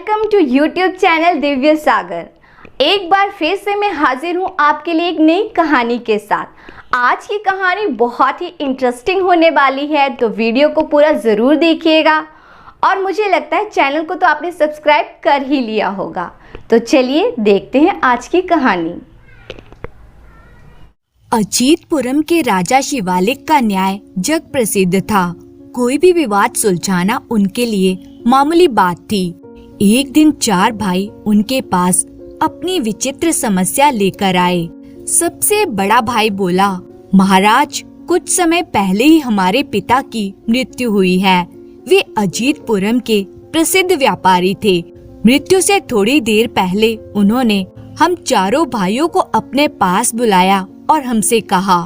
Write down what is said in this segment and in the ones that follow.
Welcome to YouTube channel Divya सागर। एक बार फिर से मैं हाजिर हूँ आपके लिए एक नई कहानी के साथ। आज की कहानी बहुत ही इंटरेस्टिंग होने वाली है, तो वीडियो को पूरा ज़रूर देखिएगा। और मुझे लगता है चैनल को तो आपने सब्सक्राइब कर ही लिया होगा। तो चलिए देखते हैं आज की कहानी। अजीतपुरम के राजा शिवालिक का न्याय जग प्रसिद्ध था। कोई भी विवाद सुलझाना उनके लिए मामूली बात थी। एक दिन 4 भाई उनके पास अपनी विचित्र समस्या लेकर आए। सबसे बड़ा भाई बोला, महाराज, कुछ समय पहले ही हमारे पिता की मृत्यु हुई है। वे अजीतपुरम के प्रसिद्ध व्यापारी थे। मृत्यु से थोड़ी देर पहले उन्होंने हम चारों भाइयों को अपने पास बुलाया और हमसे कहा,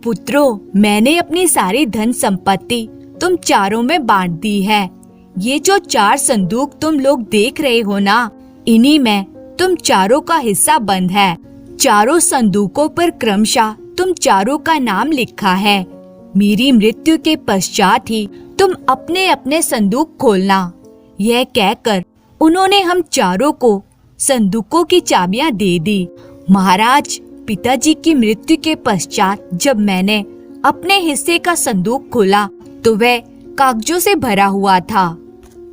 पुत्रों, मैंने अपनी सारी धन संपत्ति तुम चारों में बांट दी है। ये जो 4 संदूक तुम लोग देख रहे हो ना, इन्हीं में तुम चारों का हिस्सा बंद है। चारों संदूकों पर क्रमशः तुम चारों का नाम लिखा है। मेरी मृत्यु के पश्चात ही तुम अपने अपने संदूक खोलना। यह कहकर उन्होंने हम चारों को संदूकों की चाबियां दे दी। महाराज, पिताजी की मृत्यु के पश्चात जब मैंने अपने हिस्से का संदूक खोला तो वह कागजों से भरा हुआ था।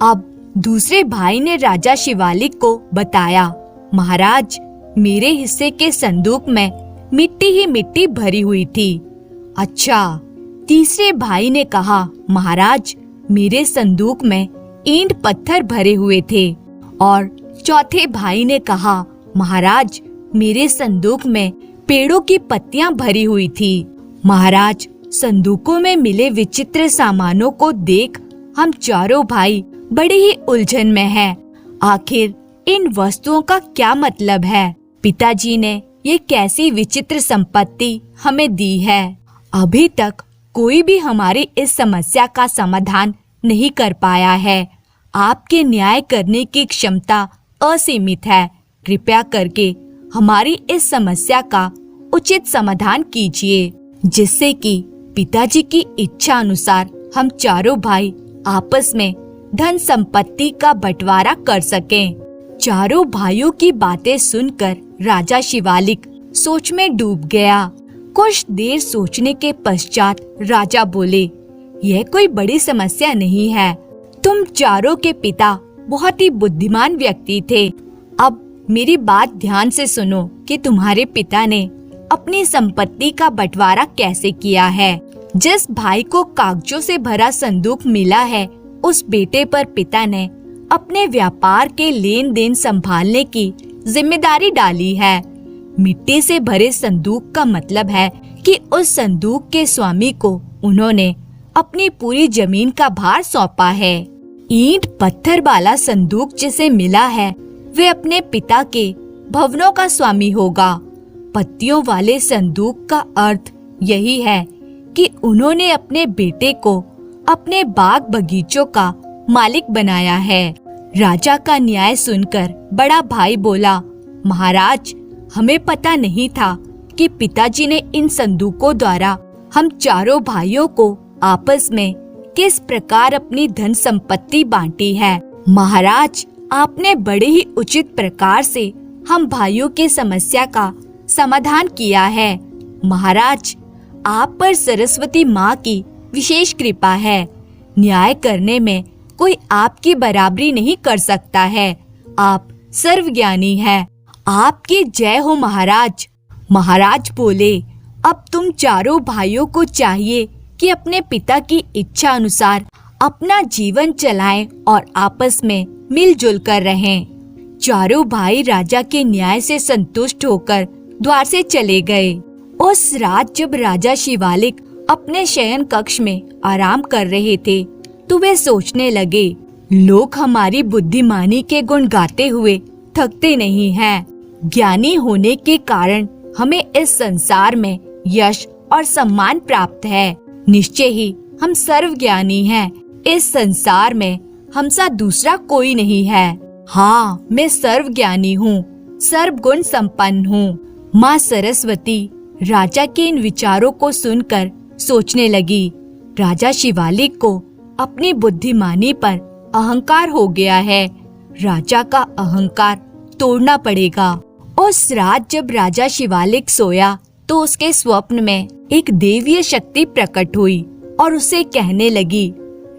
अब दूसरे भाई ने राजा शिवालिक को बताया, महाराज, मेरे हिस्से के संदूक में मिट्टी ही मिट्टी भरी हुई थी। अच्छा। तीसरे भाई ने कहा, महाराज, मेरे संदूक में ईंट पत्थर भरे हुए थे। और चौथे भाई ने कहा, महाराज, मेरे संदूक में पेड़ों की पत्तियां भरी हुई थी। महाराज, संदूकों में मिले विचित्र सामानों को देख हम चारों भाई बड़े ही उलझन में हैं। आखिर इन वस्तुओं का क्या मतलब है? पिताजी ने ये कैसी विचित्र संपत्ति हमें दी है? अभी तक कोई भी हमारी इस समस्या का समाधान नहीं कर पाया है। आपके न्याय करने की क्षमता असीमित है। कृपया करके हमारी इस समस्या का उचित समाधान कीजिए, जिससे कि पिताजी की इच्छा अनुसार हम चारों भाई आपस में धन संपत्ति का बंटवारा कर सकें। चारों भाइयों की बातें सुनकर राजा शिवालिक सोच में डूब गया। कुछ देर सोचने के पश्चात राजा बोले, यह कोई बड़ी समस्या नहीं है। तुम चारों के पिता बहुत ही बुद्धिमान व्यक्ति थे। अब मेरी बात ध्यान से सुनो कि तुम्हारे पिता ने अपनी संपत्ति का बंटवारा कैसे किया है। जिस भाई को कागजों से भरा संदूक मिला है, उस बेटे पर पिता ने अपने व्यापार के लेन देन संभालने की जिम्मेदारी डाली है। मिट्टी से भरे संदूक का मतलब है कि उस संदूक के स्वामी को उन्होंने अपनी पूरी जमीन का भार सौंपा है। ईंट पत्थर वाला संदूक जिसे मिला है, वे अपने पिता के भवनों का स्वामी होगा। पत्तियों वाले संदूक का अर्थ यही है कि उन्होंने अपने बेटे को अपने बाग बगीचों का मालिक बनाया है। राजा का न्याय सुनकर बड़ा भाई बोला, महाराज, हमें पता नहीं था कि पिताजी ने इन संदूकों द्वारा हम चारों भाइयों को आपस में किस प्रकार अपनी धन संपत्ति बांटी है। महाराज, आपने बड़े ही उचित प्रकार से हम भाइयों की समस्या का समाधान किया है। महाराज, आप पर सरस्वती माँ की विशेष कृपा है। न्याय करने में कोई आपकी बराबरी नहीं कर सकता है। आप सर्वज्ञानी हैं। आपकी जय हो महाराज। महाराज बोले, अब तुम चारों भाइयों को चाहिए कि अपने पिता की इच्छा अनुसार अपना जीवन चलाएं और आपस में मिलजुल कर रहें। चारों भाई राजा के न्याय से संतुष्ट होकर द्वार से चले गए। उस रात जब राजा शिवालिक अपने शयन कक्ष में आराम कर रहे थे, तो वे सोचने लगे, लोग हमारी बुद्धिमानी के गुण गाते हुए थकते नहीं हैं। ज्ञानी होने के कारण हमें इस संसार में यश और सम्मान प्राप्त है। निश्चय ही हम सर्वज्ञानी हैं। इस संसार में हमसा दूसरा कोई नहीं है। हाँ, मैं सर्वज्ञानी हूँ, सर्वगुण संपन्न हूँ। माँ सरस्वती राजा के इन विचारों को सुनकर सोचने लगी, राजा शिवालिक को अपनी बुद्धिमानी पर अहंकार हो गया है। राजा का अहंकार तोड़ना पड़ेगा। उस रात जब राजा शिवालिक सोया तो उसके स्वप्न में एक देवीय शक्ति प्रकट हुई और उसे कहने लगी,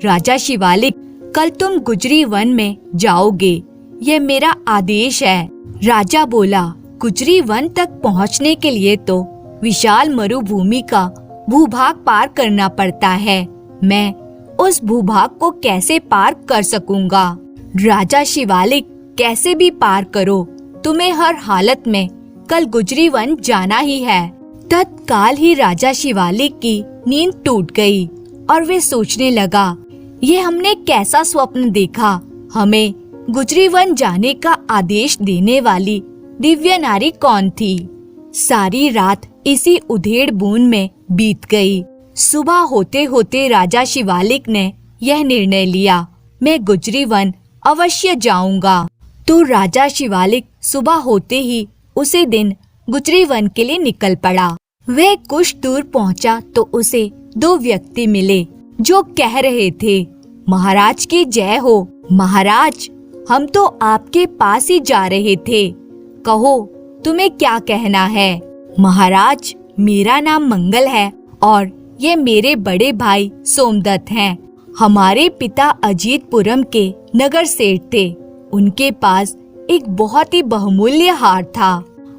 राजा शिवालिक, कल तुम गुजरी वन में जाओगे, यह मेरा आदेश है। राजा बोला, गुजरी वन तक पहुंचने के लिए तो विशाल मरुभूमि का भूभाग पार करना पड़ता है। मैं उस भूभाग को कैसे पार कर सकूंगा? राजा शिवालिक, कैसे भी पार करो, तुम्हें हर हालत में कल गुजरी वन जाना ही है। तत्काल ही राजा शिवालिक की नींद टूट गई और वे सोचने लगा, ये हमने कैसा स्वप्न देखा? हमें गुजरी वन जाने का आदेश देने वाली दिव्य नारी कौन थी? सारी रात इसी उधेड़ बूंद में बीत गई। सुबह होते होते राजा शिवालिक ने यह निर्णय लिया, मैं गुजरी वन अवश्य जाऊंगा। तो राजा शिवालिक सुबह होते ही उसी दिन गुजरी वन के लिए निकल पड़ा। वह कुछ दूर पहुंचा तो उसे दो व्यक्ति मिले जो कह रहे थे, महाराज की जय हो। महाराज, हम तो आपके पास ही जा रहे थे, कहो तुम्हें क्या कहना है? महाराज, मेरा नाम मंगल है और ये मेरे बड़े भाई सोमदत्त हैं। हमारे पिता अजीतपुरम के नगर सेठ थे। उनके पास एक बहुत ही बहुमूल्य हार था।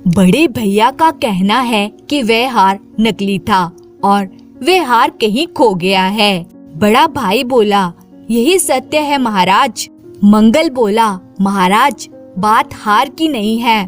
बड़े भैया का कहना है कि वह हार नकली था और वह हार कहीं खो गया है। बड़ा भाई बोला, यही सत्य है महाराज। मंगल बोला, महाराज, बात हार की नहीं है।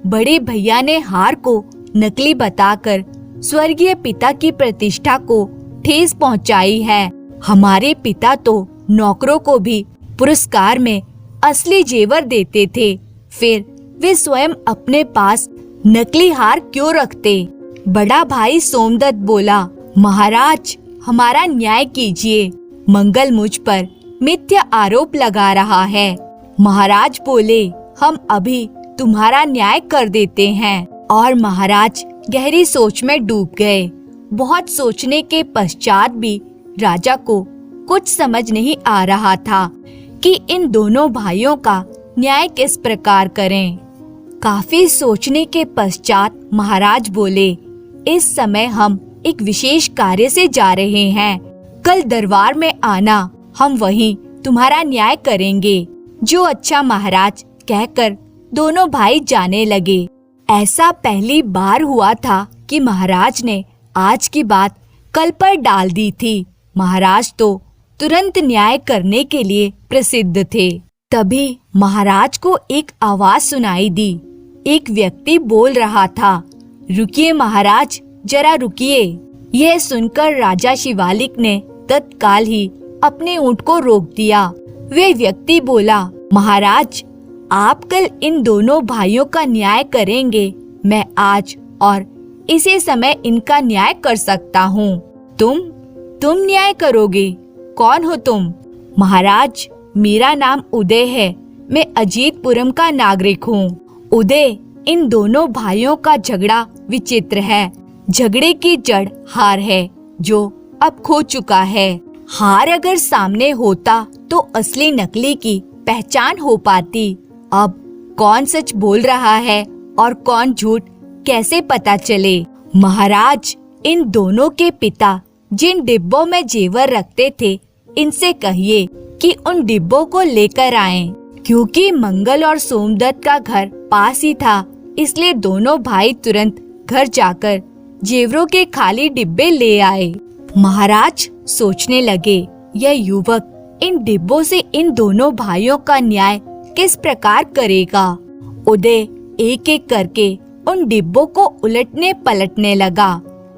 बड़े भैया ने हार को नकली बताकर स्वर्गीय पिता की प्रतिष्ठा को ठेस पहुंचाई है। हमारे पिता तो नौकरों को भी पुरस्कार में असली जेवर देते थे, फिर वे स्वयं अपने पास नकली हार क्यों रखते? बड़ा भाई सोमदत्त बोला, महाराज, हमारा न्याय कीजिए। मंगल मुझ पर मिथ्या आरोप लगा रहा है। महाराज बोले, हम अभी तुम्हारा न्याय कर देते हैं। और महाराज गहरी सोच में डूब गए। बहुत सोचने के पश्चात भी राजा को कुछ समझ नहीं आ रहा था कि इन दोनों भाइयों का न्याय किस प्रकार करें। काफी सोचने के पश्चात महाराज बोले, इस समय हम एक विशेष कार्य से जा रहे हैं। कल दरबार में आना, हम वहीं तुम्हारा न्याय करेंगे। जो अच्छा महाराज कहकर दोनों भाई जाने लगे। ऐसा पहली बार हुआ था कि महाराज ने आज की बात कल पर डाल दी थी। महाराज तो तुरंत न्याय करने के लिए प्रसिद्ध थे। तभी महाराज को एक आवाज सुनाई दी। एक व्यक्ति बोल रहा था, रुकिए महाराज, जरा रुकिए। यह सुनकर राजा शिवालिक ने तत्काल ही अपने ऊंट को रोक दिया। वे व्यक्ति बोला, महाराज, आप कल इन दोनों भाइयों का न्याय करेंगे। मैं आज और इसी समय इनका न्याय कर सकता हूँ। तुम न्याय करोगे? कौन हो तुम? महाराज, मेरा नाम उदय है। मैं अजीतपुरम का नागरिक हूँ। उदय, इन दोनों भाइयों का झगड़ा विचित्र है। झगड़े की जड़ हार है जो अब खो चुका है। हार अगर सामने होता तो असली नकली की पहचान हो पाती। अब कौन सच बोल रहा है और कौन झूठ कैसे पता चले? महाराज, इन दोनों के पिता जिन डिब्बों में जेवर रखते थे, इनसे कहिए कि उन डिब्बों को लेकर आएं। क्योंकि मंगल और सोमदत्त का घर पास ही था, इसलिए दोनों भाई तुरंत घर जाकर जेवरों के खाली डिब्बे ले आए। महाराज सोचने लगे, यह युवक इन डिब्बों से इन दोनों भाइयों का न्याय किस प्रकार करेगा? उदय एक एक करके उन डिब्बों को उलटने पलटने लगा।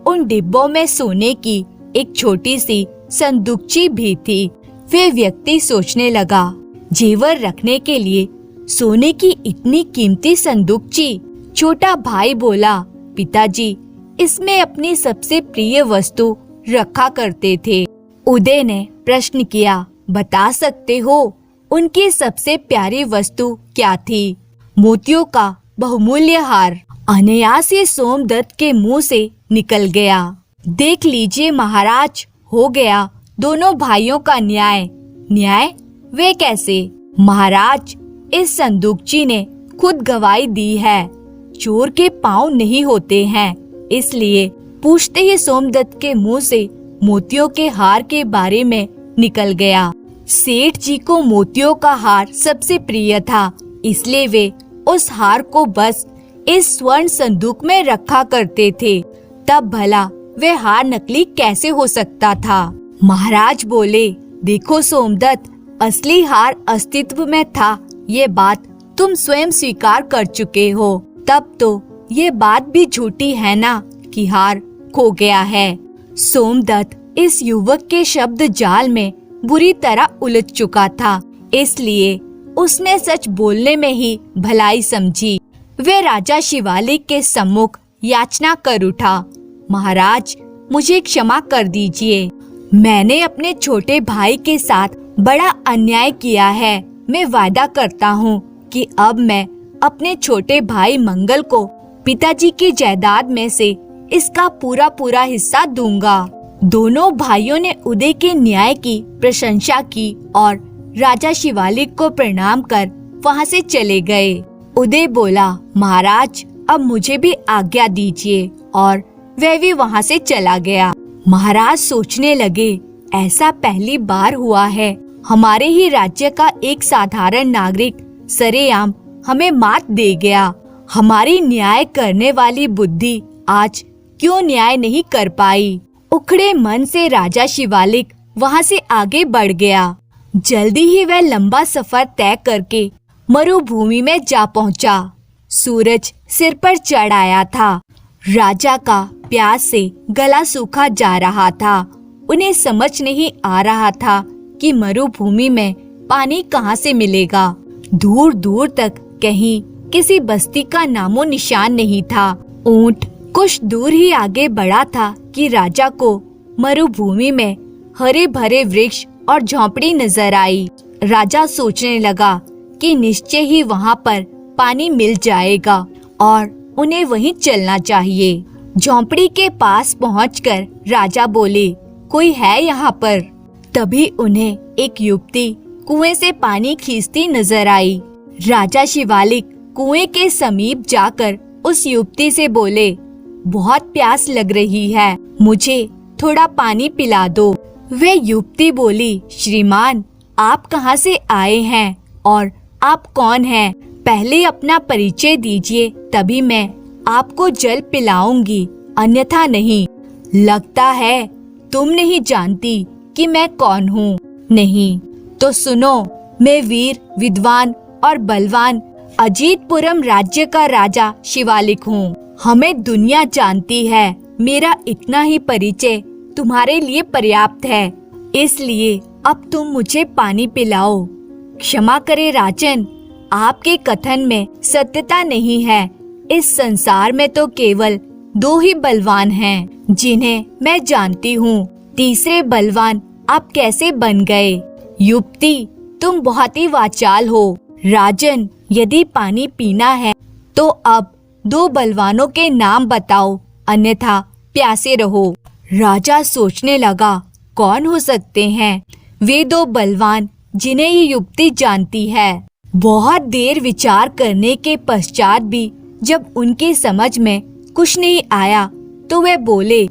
उन डिब्बों में सोने की एक छोटी सी संदूकची भी थी। वे व्यक्ति सोचने लगा, जेवर रखने के लिए सोने की इतनी कीमती संदूकची। छोटा भाई बोला, पिताजी, इसमें अपनी सबसे प्रिय वस्तु रखा करते थे। उदय ने प्रश्न किया, बता सकते हो उनकी सबसे प्यारी वस्तु क्या थी? मोतियों का बहुमूल्य हार। अनायास ही सोमदत्त के मुंह से निकल गया, देख लीजिए महाराज, हो गया दोनों भाइयों का न्याय। न्याय? वे कैसे? महाराज, इस संदूकची ने खुद गवाही दी है। चोर के पाँव नहीं होते हैं, इसलिए पूछते ही सोमदत्त के मुंह से मोतियों के हार के बारे में निकल गया। सेठ जी को मोतियों का हार सबसे प्रिय था, इसलिए वे उस हार को बस इस स्वर्ण संदूक में रखा करते थे। तब भला वे हार नकली कैसे हो सकता था। महाराज बोले, देखो सोमदत्त, असली हार अस्तित्व में था, ये बात तुम स्वयं स्वीकार कर चुके हो। तब तो ये बात भी झूठी है ना कि हार खो गया है। सोमदत्त इस युवक के शब्द जाल में बुरी तरह उलझ चुका था, इसलिए उसने सच बोलने में ही भलाई समझी। वे राजा शिवालिक के सम्मुख याचना कर उठा, महाराज मुझे क्षमा कर दीजिए। मैंने अपने छोटे भाई के साथ बड़ा अन्याय किया है। मैं वादा करता हूँ कि अब मैं अपने छोटे भाई मंगल को पिताजी की जायदाद में से इसका पूरा पूरा हिस्सा दूंगा। दोनों भाइयों ने उदय के न्याय की प्रशंसा की और राजा शिवालिक को प्रणाम कर वहाँ से चले गए। उदय बोला, महाराज अब मुझे भी आज्ञा दीजिए, और वह भी वहाँ से चला गया। महाराज सोचने लगे, ऐसा पहली बार हुआ है हमारे ही राज्य का एक साधारण नागरिक सरेआम हमें मात दे गया। हमारी न्याय करने वाली बुद्धि आज क्यों न्याय नहीं कर पाई। उखड़े मन से राजा शिवालिक वहाँ से आगे बढ़ गया। जल्दी ही वह लंबा सफर तय करके मरुभूमि में जा पहुँचा। सूरज सिर पर चढ़ आया था। राजा का प्यास से गला सूखा जा रहा था। उन्हें समझ नहीं आ रहा था कि मरुभूमि में पानी कहाँ से मिलेगा। दूर दूर तक कहीं किसी बस्ती का नामो निशान नहीं था। ऊंट कुछ दूर ही आगे बढ़ा था कि राजा को मरुभूमि में हरे भरे वृक्ष और झोंपड़ी नजर आई। राजा सोचने लगा कि निश्चय ही वहाँ पर पानी मिल जाएगा और उन्हें वहीं चलना चाहिए। झोंपड़ी के पास पहुंचकर राजा बोले, कोई है यहाँ पर? तभी उन्हें एक युवती कुएं से पानी खींचती नजर आई। राजा शिवालिक कुएं के समीप जाकर उस युवती से बोले, बहुत प्यास लग रही है, मुझे थोड़ा पानी पिला दो। वे युवती बोली, श्रीमान आप कहाँ से आए हैं और आप कौन हैं? पहले अपना परिचय दीजिए, तभी मैं आपको जल पिलाऊंगी, अन्यथा नहीं। लगता है तुम नहीं जानती कि मैं कौन हूँ। नहीं तो सुनो, मैं वीर, विद्वान और बलवान अजीतपुरम राज्य का राजा शिवालिक हूँ। हमें दुनिया जानती है, मेरा इतना ही परिचय तुम्हारे लिए पर्याप्त है, इसलिए अब तुम मुझे पानी पिलाओ। क्षमा करे राजन, आपके कथन में सत्यता नहीं है। इस संसार में तो केवल दो ही बलवान हैं जिन्हें मैं जानती हूँ। तीसरे बलवान आप कैसे बन गए? युवती, तुम बहुत ही वाचाल हो। राजन, यदि पानी पीना है तो अब दो बलवानों के नाम बताओ, अन्यथा प्यासे रहो। राजा सोचने लगा, कौन हो सकते हैं वे दो बलवान जिन्हें ये युवती जानती है। बहुत देर विचार करने के पश्चात भी जब उनकी समझ में कुछ नहीं आया तो वे बोले,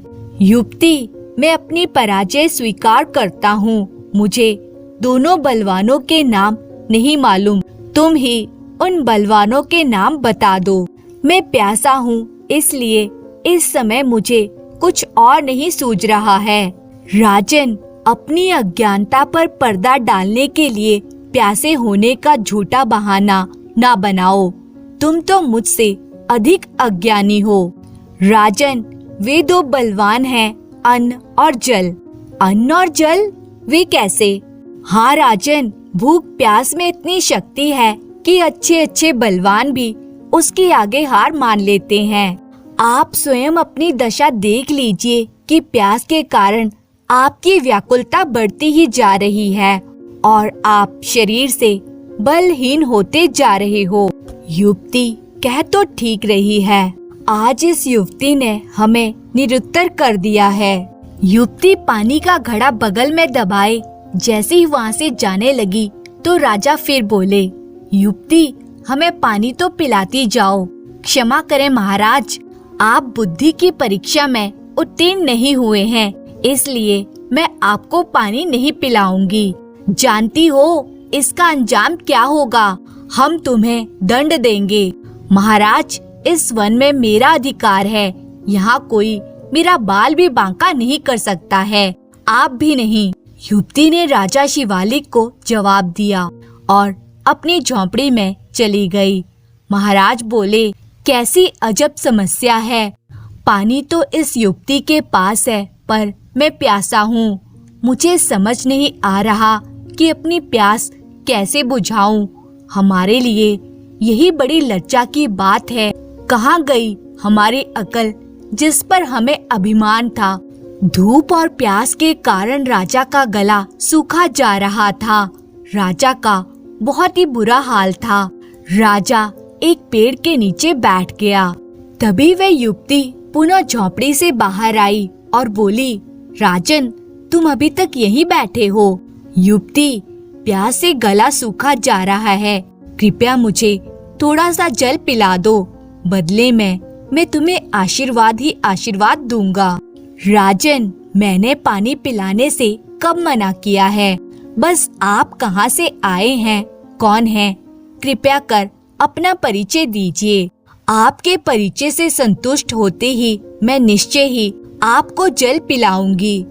युवती, मैं अपनी पराजय स्वीकार करता हूँ। मुझे दोनों बलवानों के नाम नहीं मालूम, तुम ही उन बलवानों के नाम बता दो। मैं प्यासा हूँ, इसलिए इस समय मुझे कुछ और नहीं सूझ रहा है। राजन, अपनी अज्ञानता पर पर्दा डालने के लिए प्यासे होने का झूठा बहाना ना बनाओ। तुम तो मुझसे अधिक अज्ञानी हो। राजन, वे दो बलवान हैं, अन्न और जल। अन्न और जल? वे कैसे? हाँ राजन, भूख प्यास में इतनी शक्ति है कि अच्छे अच्छे बलवान भी उसके आगे हार मान लेते हैं। आप स्वयं अपनी दशा देख लीजिए कि प्यास के कारण आपकी व्याकुलता बढ़ती ही जा रही है और आप शरीर से बलहीन होते जा रहे हो। युवती कह तो ठीक रही है, आज इस युवती ने हमें निरुत्तर कर दिया है। युवती पानी का घड़ा बगल में दबाए जैसे ही वहाँ से जाने लगी तो राजा फिर बोले, युवती, हमें पानी तो पिलाती जाओ। क्षमा करें महाराज, आप बुद्धि की परीक्षा में उत्तीर्ण नहीं हुए हैं, इसलिए मैं आपको पानी नहीं पिलाऊंगी। जानती हो इसका अंजाम क्या होगा? हम तुम्हें दंड देंगे। महाराज, इस वन में मेरा अधिकार है, यहाँ कोई मेरा बाल भी बांका नहीं कर सकता है, आप भी नहीं। युवती ने राजा शिवालिक को जवाब दिया और अपनी झोंपड़ी में चली गई। महाराज बोले, कैसी अजब समस्या है। पानी तो इस युवती के पास है, पर मैं प्यासा हूँ। मुझे समझ नहीं आ रहा कि अपनी प्यास कैसे बुझाऊं। हमारे लिए यही बड़ी लज्जा की बात है। कहाँ गई हमारी अकल, जिस पर हमें अभिमान था? धूप और प्यास के कारण राजा का गला सूखा जा रहा था। राजा का बहुत ही बुरा हाल था। राजा एक पेड़ के नीचे बैठ गया। तभी वह युवती पुनः झोंपड़ी से बाहर आई और बोली, राजन, तुम अभी तक यहीं बैठे हो? युवती, प्यास से गला सूखा जा रहा है, कृपया मुझे थोड़ा सा जल पिला दो, बदले में मैं तुम्हें आशीर्वाद ही आशीर्वाद दूंगा। राजन, मैंने पानी पिलाने से कब मना किया है? बस आप कहाँ से आए हैं, कौन हैं? कृपया कर अपना परिचय दीजिए। आपके परिचय से संतुष्ट होते ही मैं निश्चय ही आपको जल पिलाऊंगी।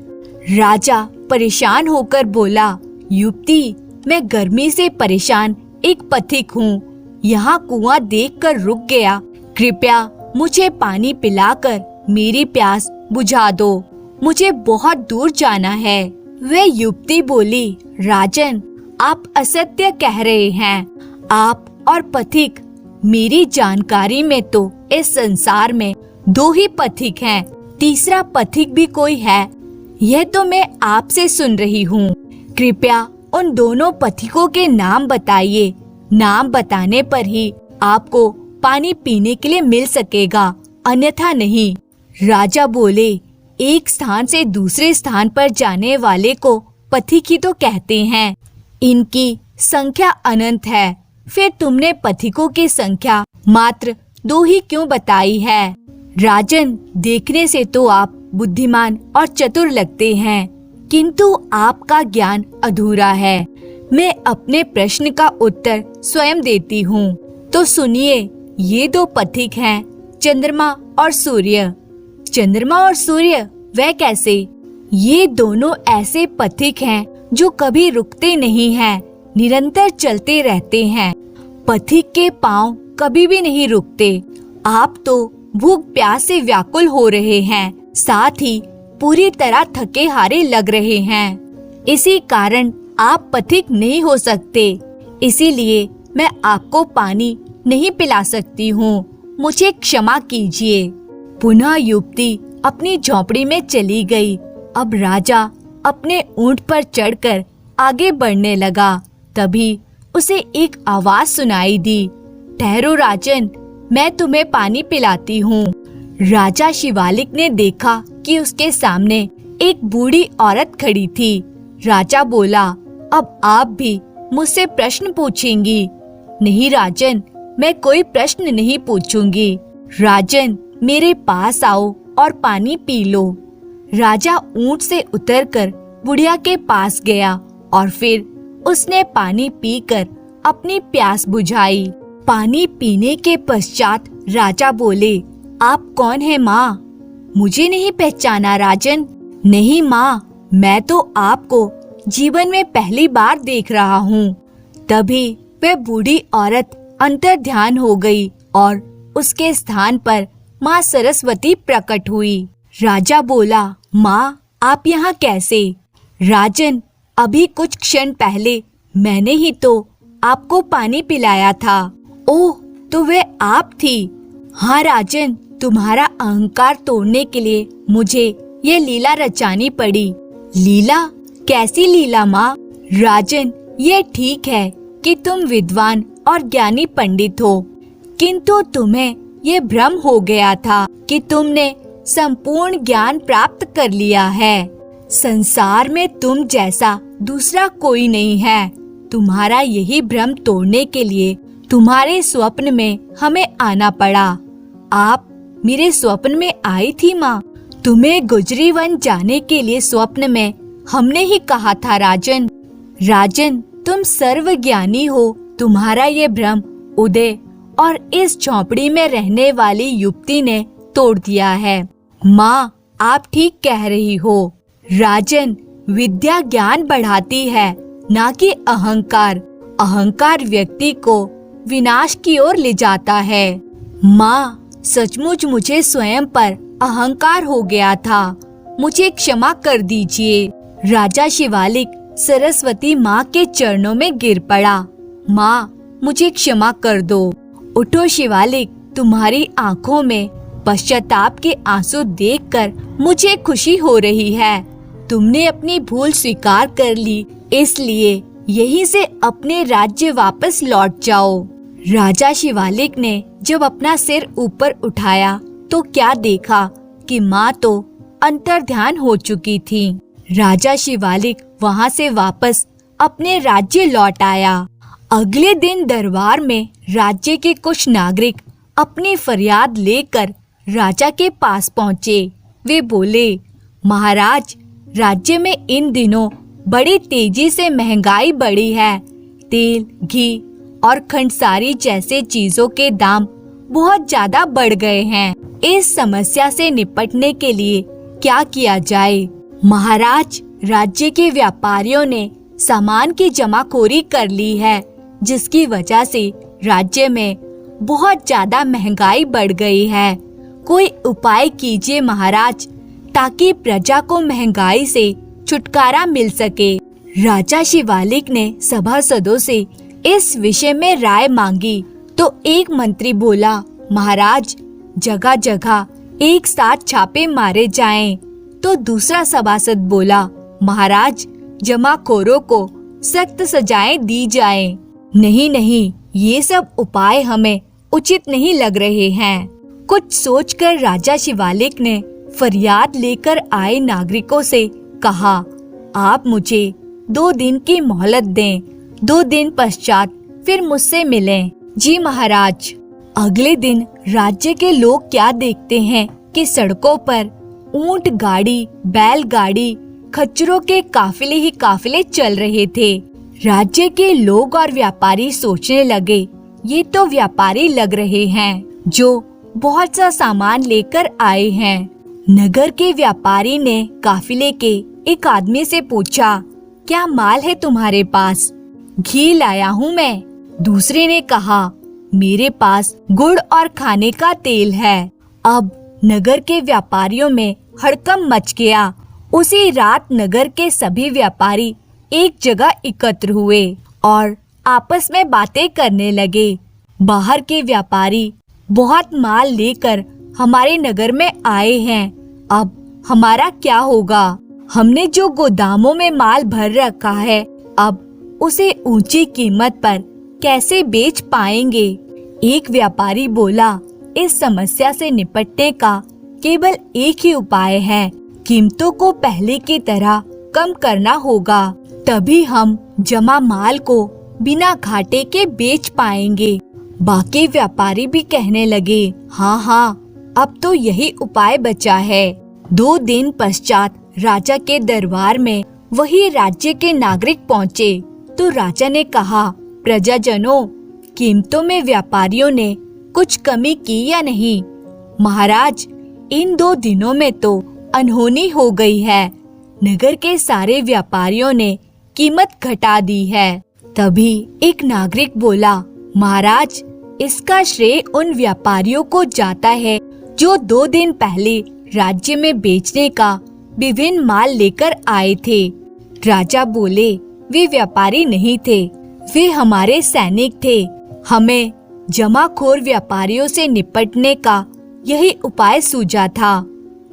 राजा परेशान होकर बोला, युवती, मैं गर्मी से परेशान एक पथिक हूँ, यहाँ कुआं देखकर रुक गया। कृपया मुझे पानी पिलाकर मेरी प्यास बुझा दो, मुझे बहुत दूर जाना है। वह युवती बोली, राजन, आप असत्य कह रहे हैं। आप और पथिक, मेरी जानकारी में तो इस संसार में दो ही पथिक हैं, तीसरा पथिक भी कोई है, यह तो मैं आपसे सुन रही हूँ। कृपया उन दोनों पथिकों के नाम बताइए। नाम बताने पर ही आपको पानी पीने के लिए मिल सकेगा, अन्यथा नहीं। राजा बोले, एक स्थान से दूसरे स्थान पर जाने वाले को पथिक ही तो कहते हैं। इनकी संख्या अनंत है, फिर तुमने पथिकों की संख्या मात्र 2 ही क्यों बताई है? राजन, देखने से तो आप बुद्धिमान और चतुर लगते हैं, किंतु आपका ज्ञान अधूरा है। मैं अपने प्रश्न का उत्तर स्वयं देती हूँ, तो सुनिए। ये 2 पथिक हैं, चंद्रमा और सूर्य। चंद्रमा और सूर्य वह कैसे? ये दोनों ऐसे पथिक हैं जो कभी रुकते नहीं हैं, निरंतर चलते रहते हैं। पथिक के पांव कभी भी नहीं रुकते। आप तो भूख प्यास से व्याकुल हो रहे हैं, साथ ही पूरी तरह थके हारे लग रहे हैं। इसी कारण आप पथिक नहीं हो सकते, इसीलिए मैं आपको पानी नहीं पिला सकती हूँ, मुझे क्षमा कीजिए। पुनः युवती अपनी झोंपड़ी में चली गई। अब राजा अपने ऊंट पर चढ़कर आगे बढ़ने लगा। तभी उसे एक आवाज सुनाई दी, ठहरो राजन, मैं तुम्हें पानी पिलाती हूँ। राजा शिवालिक ने देखा कि उसके सामने एक बूढ़ी औरत खड़ी थी। राजा बोला, अब आप भी मुझसे प्रश्न पूछेंगी? नहीं राजन, मैं कोई प्रश्न नहीं पूछूंगी। राजन, मेरे पास आओ और पानी पी लो। राजा ऊंट से उतरकर बुढ़िया के पास गया और फिर उसने पानी पीकर अपनी प्यास बुझाई। पानी पीने के पश्चात राजा बोले, आप कौन है माँ? मुझे नहीं पहचाना राजन? नहीं माँ, मैं तो आपको जीवन में पहली बार देख रहा हूँ। तभी वह बूढ़ी औरत अंतर ध्यान हो गई और उसके स्थान पर माँ सरस्वती प्रकट हुई। राजा बोला, माँ, आप यहाँ कैसे? राजन, अभी कुछ क्षण पहले मैंने ही तो आपको पानी पिलाया था। ओह, तो वह आप थी। हाँ राजन, तुम्हारा अहंकार तोड़ने के लिए मुझे ये लीला रचानी पड़ी। लीला? कैसी लीला माँ? राजन, ये ठीक है कि तुम विद्वान और ज्ञानी पंडित हो, किंतु तुम्हें ये भ्रम हो गया था कि तुमने संपूर्ण ज्ञान प्राप्त कर लिया है। संसार में तुम जैसा दूसरा कोई नहीं है। तुम्हारा यही भ्रम तोड़ने के लिए तुम्हारे स्वप्न में हमें आना पड़ा। आप मेरे स्वप्न में आई थी माँ। तुम्हें गुजरी वन जाने के लिए स्वप्न में हमने ही कहा था राजन। राजन, तुम सर्वज्ञानी हो। तुम्हारा ये भ्रम उदय और इस झोंपड़ी में रहने वाली युवती ने तोड़ दिया है। माँ, आप ठीक कह रही हो। राजन, विद्या ज्ञान बढ़ाती है, ना कि अहंकार। अहंकार व्यक्ति को विनाश की ओर ले जाता है। माँ, सचमुच मुझे स्वयं पर अहंकार हो गया था। मुझे क्षमा कर दीजिए। राजा शिवालिक सरस्वती माँ के चरणों में गिर पड़ा। माँ, मुझे क्षमा कर दो। उठो शिवालिक, तुम्हारी आंखों में पश्चाताप के आंसू देखकर मुझे खुशी हो रही है। तुमने अपनी भूल स्वीकार कर ली, इसलिए यहीं से अपने राज्य वापस लौट जाओ। राजा शिवालिक ने जब अपना सिर ऊपर उठाया तो क्या देखा कि माँ तो अंतर्ध्यान हो चुकी थी। राजा शिवालिक वहाँ से वापस अपने राज्य लौट आया। अगले दिन दरबार में राज्य के कुछ नागरिक अपनी फरियाद लेकर राजा के पास पहुँचे। वे बोले, महाराज, राज्य में इन दिनों बड़ी तेजी से महंगाई बढ़ी है। तेल, घी और खंडसारी जैसे चीजों के दाम बहुत ज्यादा बढ़ गए हैं। इस समस्या से निपटने के लिए क्या किया जाए? महाराज, राज्य के व्यापारियों ने सामान की जमाखोरी कर ली है, जिसकी वजह से राज्य में बहुत ज्यादा महंगाई बढ़ गई है। कोई उपाय कीजिए महाराज, ताकि प्रजा को महंगाई से छुटकारा मिल सके। राजा शिवालिक ने सभासदों से इस विषय में राय मांगी तो एक मंत्री बोला, महाराज, जगह जगह एक साथ छापे मारे जाएं। तो दूसरा सभासद बोला, महाराज, जमाखोरों को सख्त सजाएं दी जाएं। नहीं नहीं, ये सब उपाय हमें उचित नहीं लग रहे हैं। कुछ सोचकर राजा शिवालिक ने फरियाद लेकर आए नागरिकों से कहा, आप मुझे 2 दिन की मोहलत दें। 2 दिन पश्चात फिर मुझसे मिलें। जी महाराज। अगले दिन राज्य के लोग क्या देखते हैं कि सड़कों पर ऊंट गाड़ी, बैलगाड़ी, खच्चरों के काफिले ही काफिले चल रहे थे। राज्य के लोग और व्यापारी सोचने लगे, ये तो व्यापारी लग रहे हैं जो बहुत सा सामान लेकर आए हैं। नगर के व्यापारी ने काफिले के एक आदमी से पूछा, क्या माल है तुम्हारे पास? घी लाया हूँ मैं। दूसरे ने कहा, मेरे पास गुड़ और खाने का तेल है। अब नगर के व्यापारियों में हड़कंप मच गया। उसी रात नगर के सभी व्यापारी एक जगह एकत्र हुए और आपस में बातें करने लगे। बाहर के व्यापारी बहुत माल लेकर हमारे नगर में आए हैं, अब हमारा क्या होगा? हमने जो गोदामों में माल भर रखा है, अब उसे ऊंची कीमत पर कैसे बेच पाएंगे? एक व्यापारी बोला, इस समस्या से निपटने का केवल एक ही उपाय है, कीमतों को पहले की तरह कम करना होगा, तभी हम जमा माल को बिना घाटे के बेच पाएंगे। बाकी व्यापारी भी कहने लगे, हाँ हाँ, अब तो यही उपाय बचा है। 2 दिन पश्चात राजा के दरबार में वही राज्य के नागरिक पहुँचे तो राजा ने कहा, प्रजाजनों, कीमतों में व्यापारियों ने कुछ कमी की या नहीं? महाराज, इन 2 दिनों में तो अनहोनी हो गई है। नगर के सारे व्यापारियों ने कीमत घटा दी है। तभी एक नागरिक बोला, महाराज, इसका श्रेय उन व्यापारियों को जाता है जो 2 दिन पहले राज्य में बेचने का विभिन्न माल लेकर आए थे। राजा बोले, वे व्यापारी नहीं थे, वे हमारे सैनिक थे। हमें जमाखोर व्यापारियों से निपटने का यही उपाय सूझा था।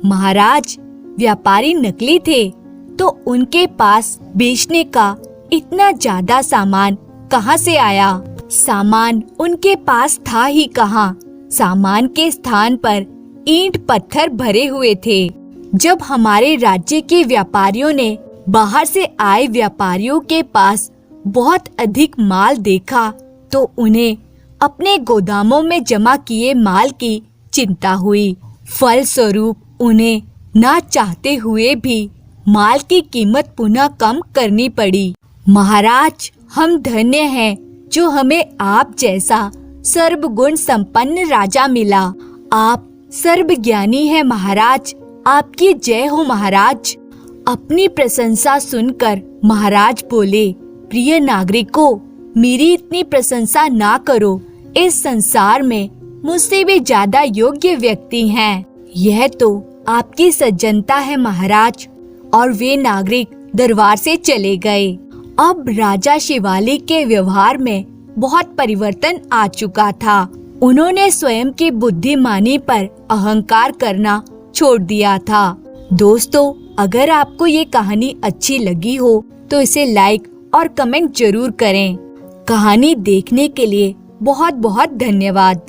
महाराज, व्यापारी नकली थे तो उनके पास बेचने का इतना ज्यादा सामान कहाँ से आया? सामान उनके पास था ही कहाँ? सामान के स्थान पर ईंट पत्थर भरे हुए थे। जब हमारे राज्य के व्यापारियों ने बाहर से आए व्यापारियों के पास बहुत अधिक माल देखा तो उन्हें अपने गोदामों में जमा किए माल की चिंता हुई। फलस्वरूप उन्हें ना चाहते हुए भी माल की कीमत पुनः कम करनी पड़ी। महाराज, हम धन्य हैं जो हमें आप जैसा सर्वगुण संपन्न राजा मिला। आप सर्वज्ञानी हैं महाराज, आपकी जय हो महाराज। अपनी प्रशंसा सुनकर महाराज बोले, प्रिय नागरिकों, मेरी इतनी प्रशंसा ना करो। इस संसार में मुझसे भी ज्यादा योग्य व्यक्ति हैं। यह तो आपकी सज्जनता है महाराज। और वे नागरिक दरबार से चले गए। अब राजा शिवालिक के व्यवहार में बहुत परिवर्तन आ चुका था। उन्होंने स्वयं की बुद्धिमानी पर अहंकार करना छोड़ दिया था। दोस्तों, अगर आपको ये कहानी अच्छी लगी हो तो इसे लाइक और कमेंट जरूर करें। कहानी देखने के लिए बहुत बहुत धन्यवाद।